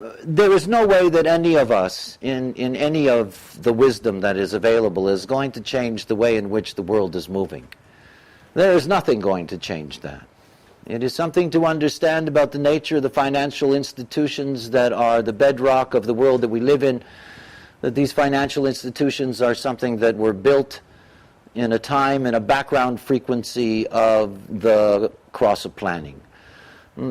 There is no way that any of us, in any of the wisdom that is available, is going to change the way in which the world is moving. There is nothing going to change that. It is something to understand about the nature of the financial institutions that are the bedrock of the world that we live in, that these financial institutions are something that were built in a time and a background frequency of the cross of planning.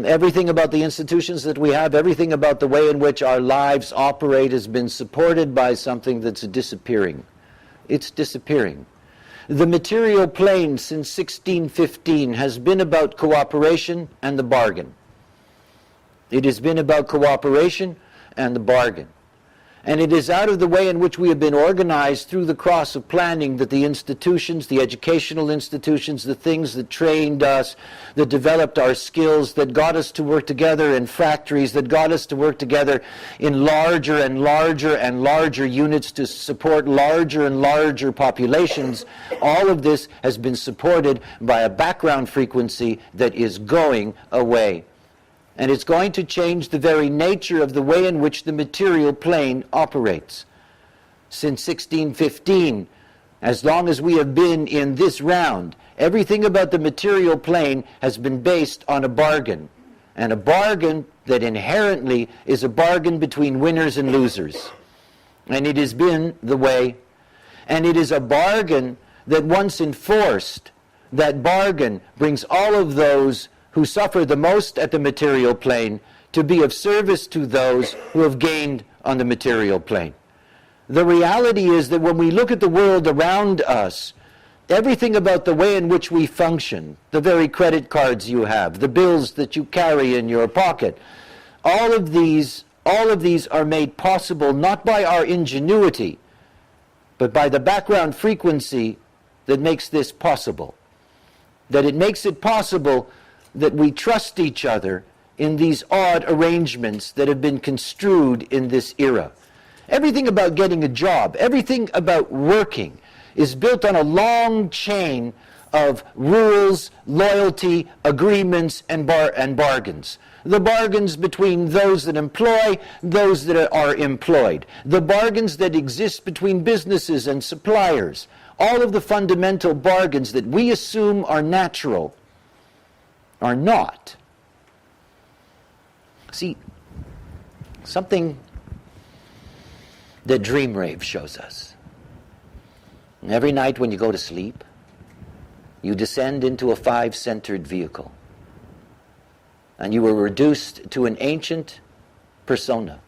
Everything about the institutions that we have, everything about the way in which our lives operate has been supported by something that's disappearing. It's disappearing. The material plane since 1615 has been about cooperation and the bargain. It has been about cooperation and the bargain. And it is out of the way in which we have been organized through the cross of planning that the institutions, the educational institutions, the things that trained us, that developed our skills, that got us to work together in factories, that got us to work together in larger and larger and larger units to support larger and larger populations, all of this has been supported by a background frequency that is going away. And it's going to change the very nature of the way in which the material plane operates. Since 1615, as long as we have been in this round, everything about the material plane has been based on a bargain. And a bargain that inherently is a bargain between winners and losers. And it has been the way. And it is a bargain that once enforced, that bargain brings all of those who suffer the most at the material plane to be of service to those who have gained on the material plane. The reality is that when we look at the world around us, everything about the way in which we function, the very credit cards you have, the bills that you carry in your pocket, all of these are made possible not by our ingenuity, but by the background frequency that makes this possible. That it makes it possible that we trust each other in these odd arrangements that have been construed in this era. Everything about getting a job, everything about working is built on a long chain of rules, loyalty, agreements, and bargains. The bargains between those that employ, those that are employed. The bargains that exist between businesses and suppliers. All of the fundamental bargains that we assume are natural are not. See, something that Dream Rave shows us. Every night when you go to sleep, you descend into a five-centered vehicle. And you are reduced to an ancient persona,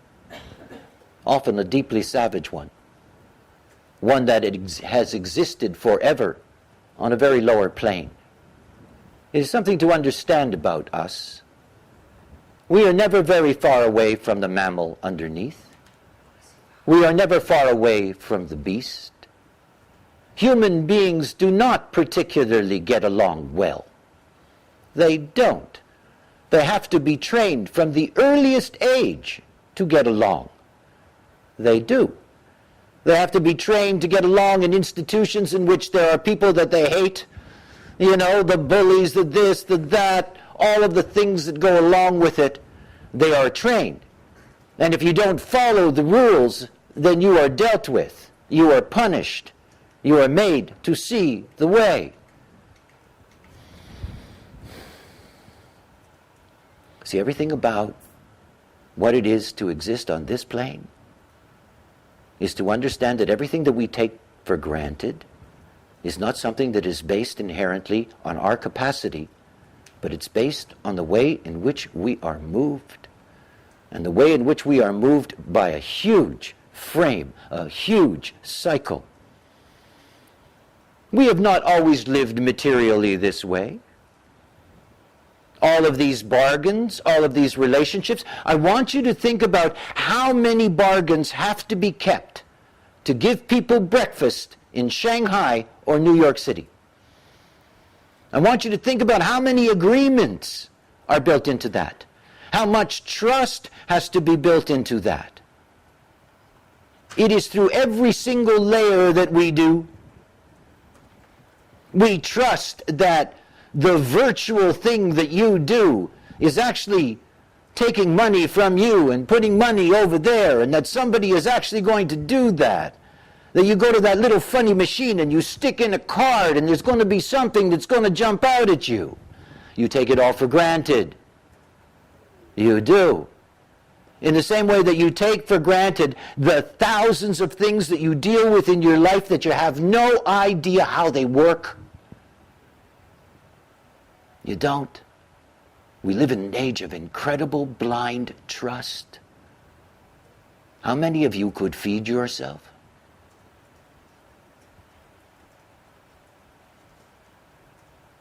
often a deeply savage one. One that has existed forever on a very lower plane. It is something to understand about us. We are never very far away from the mammal underneath. We are never far away from the beast. Human beings do not particularly get along well. They don't. They have to be trained from the earliest age to get along. They do. They have to be trained to get along in institutions in which there are people that they hate. You know, the bullies, the this, the that, all of the things that go along with it, they are trained. And if you don't follow the rules, then you are dealt with. You are punished. You are made to see the way. See, everything about what it is to exist on this plane is to understand that everything that we take for granted is not something that is based inherently on our capacity, but it's based on the way in which we are moved, and the way in which we are moved by a huge frame, a huge cycle. We have not always lived materially this way. All of these bargains, all of these relationships, I want you to think about how many bargains have to be kept to give people breakfast in Shanghai or New York City. I want you to think about how many agreements are built into that. How much trust has to be built into that. It is through every single layer that we do. We trust that the virtual thing that you do is actually taking money from you and putting money over there, and that somebody is actually going to do that. That you go to that little funny machine and you stick in a card and there's going to be something that's going to jump out at you. You take it all for granted. You do. In the same way that you take for granted the thousands of things that you deal with in your life that you have no idea how they work. You don't. We live in an age of incredible blind trust. How many of you could feed yourself?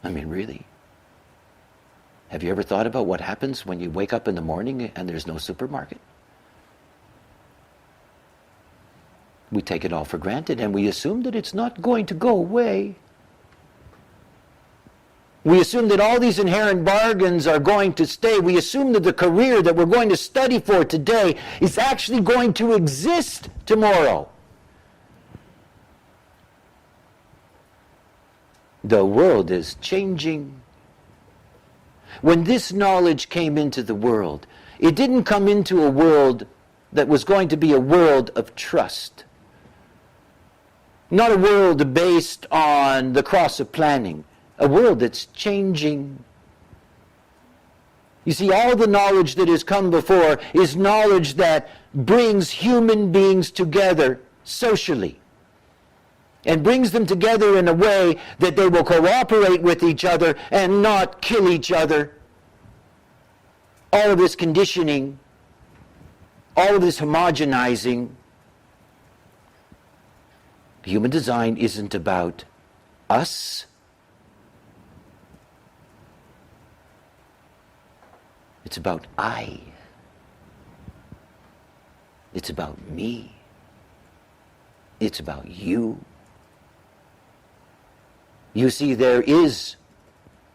I mean, really? Have you ever thought about what happens when you wake up in the morning and there's no supermarket? We take it all for granted and we assume that it's not going to go away. We assume that all these inherent bargains are going to stay. We assume that the career that we're going to study for today is actually going to exist tomorrow. The world is changing. When this knowledge came into the world, it didn't come into a world that was going to be a world of trust. Not a world based on the cross of planning. A world that's changing. You see, all the knowledge that has come before is knowledge that brings human beings together socially. And brings them together in a way that they will cooperate with each other and not kill each other. All of this conditioning, all of this homogenizing. Human design isn't about us. It's about I. It's about me. It's about you. You see, there is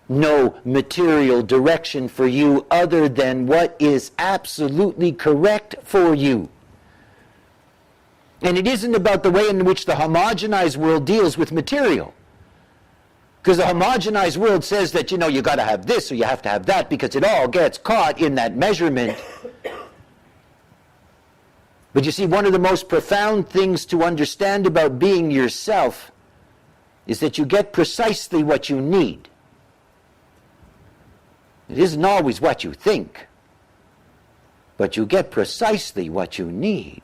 no material direction for you other than what is absolutely correct for you. And it isn't about the way in which the homogenized world deals with material. Because the homogenized world says that, you got to have this or you have to have that because it all gets caught in that measurement. But you see, one of the most profound things to understand about being yourself is that you get precisely what you need. It isn't always what you think, but you get precisely what you need.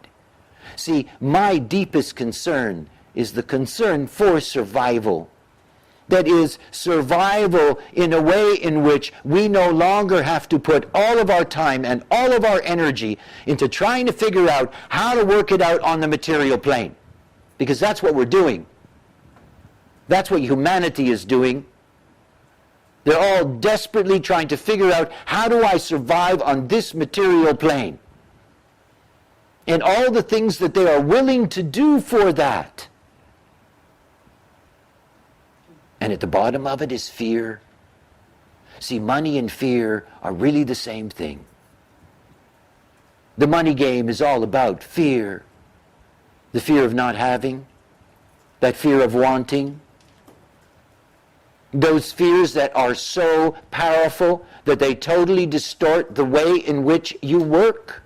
See, my deepest concern is the concern for survival. That is, survival in a way in which we no longer have to put all of our time and all of our energy into trying to figure out how to work it out on the material plane. Because that's what we're doing. That's what humanity is doing. They're all desperately trying to figure out, how do I survive on this material plane? And all the things that they are willing to do for that. And at the bottom of it is fear. See, money and fear are really the same thing. The money game is all about fear. The fear of not having, that fear of wanting. Those fears that are so powerful that they totally distort the way in which you work.